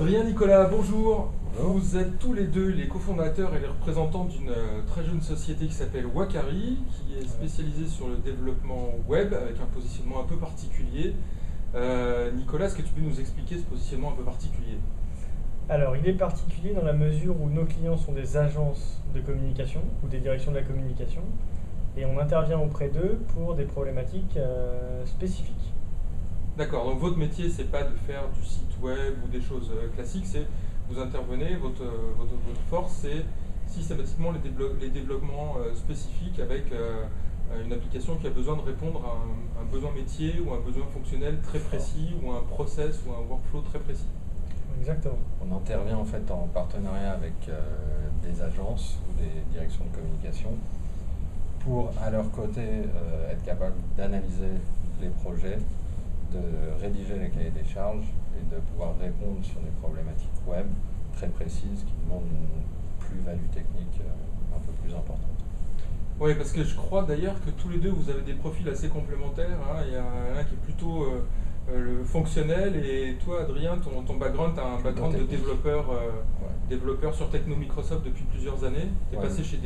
Adrien, Nicolas, bonjour. Bonjour. Vous êtes tous les deux les cofondateurs et les représentants d'une très jeune société qui s'appelle Wakari, qui est spécialisée sur le développement web avec un positionnement un peu particulier. Nicolas, est-ce que tu peux nous expliquer ce positionnement un peu particulier? Alors, il est particulier dans la mesure où nos clients sont des agences de communication ou des directions de la communication et on intervient auprès d'eux pour des problématiques spécifiques. D'accord, donc votre métier, c'est pas de faire du site web ou des choses classiques, c'est vous intervenez, votre force, c'est systématiquement les développements spécifiques avec une application qui a besoin de répondre à un besoin métier ou un besoin fonctionnel très précis ou un process ou un workflow très précis. Exactement. On intervient en fait en partenariat avec des agences ou des directions de communication pour, à leur côté, être capable d'analyser les projets, de rédiger les cahiers des charges et de pouvoir répondre sur des problématiques web très précises qui demandent une plus-value technique un peu plus importante. Oui, parce que je crois d'ailleurs que tous les deux, vous avez des profils assez complémentaires, hein. Il y a un qui est plutôt le fonctionnel et toi, Adrien, ton background, tu as un background de développeur, développeur sur Techno Microsoft depuis plusieurs années. Tu es passé chez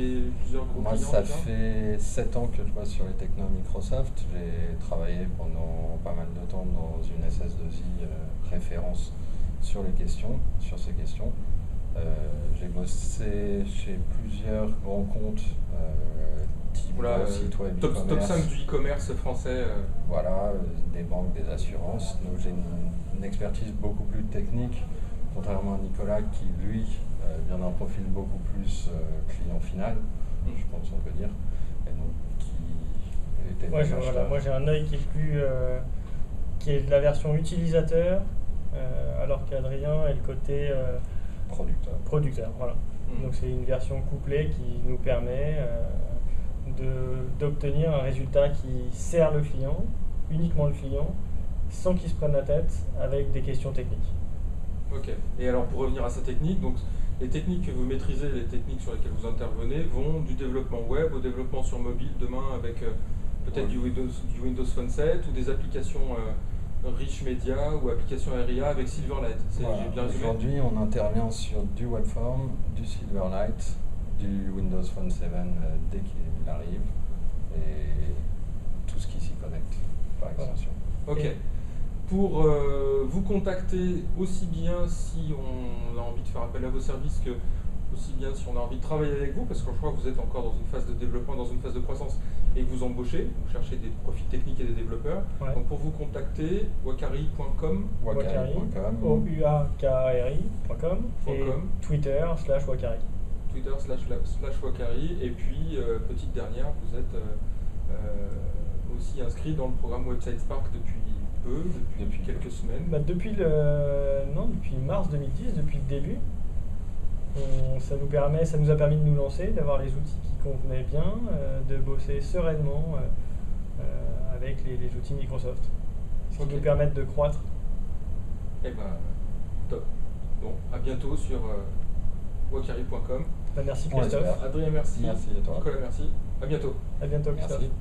plusieurs gros Moi, clients. ça fait 7 ans que je bosse sur les technos Microsoft. J'ai travaillé pendant pas mal de temps dans une SS2I référence sur ces questions. J'ai bossé chez plusieurs grands comptes, type site web, top 5 du e-commerce français. Voilà, des banques, des assurances. Donc j'ai une expertise beaucoup plus technique, contrairement à Nicolas qui, lui, vient d'un profil beaucoup plus client final, je pense on peut dire, et donc qui était Moi j'ai un œil qui est plus qui est de la version utilisateur, alors qu'Adrien est le côté producteur. Voilà. Donc c'est une version couplée qui nous permet d'obtenir un résultat qui sert le client, uniquement le client, sans qu'il se prenne la tête avec des questions techniques. Ok. Et alors pour revenir à ces techniques, donc les techniques que vous maîtrisez, les techniques sur lesquelles vous intervenez, vont du développement web au développement sur mobile demain avec peut-être du Windows Phone 7 ou des applications Rich Media ou applications RIA avec Silverlight. Voilà. J'ai bien résumé. Aujourd'hui, on intervient sur du Webform, du Silverlight, du Windows Phone 7 dès qu'il arrive et tout ce qui s'y connecte par extension. Ok. Pour vous contacter aussi bien si on a envie de faire appel à vos services que aussi bien si on a envie de travailler avec vous, parce que je crois que vous êtes encore dans une phase de développement, dans une phase de croissance et que vous embauchez, vous cherchez des profils techniques et des développeurs. Ouais. Donc pour vous contacter, wakari.com, Wakari.com, ouakari.com et Twitter /Wakari. Twitter /Wakari. Et puis, petite dernière, vous êtes aussi inscrit dans le programme Website Spark depuis quelques semaines. Depuis mars 2010, depuis le début. Ça nous a permis de nous lancer, d'avoir les outils qui convenaient bien, de bosser sereinement avec les outils Microsoft, ce qui nous permettent de croître. Eh ben, top. Bon, à bientôt sur wakari.com. Merci Christophe. Adrien, merci. Merci à toi. Nicolas, merci. À bientôt. À bientôt Christophe. Merci.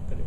Salut.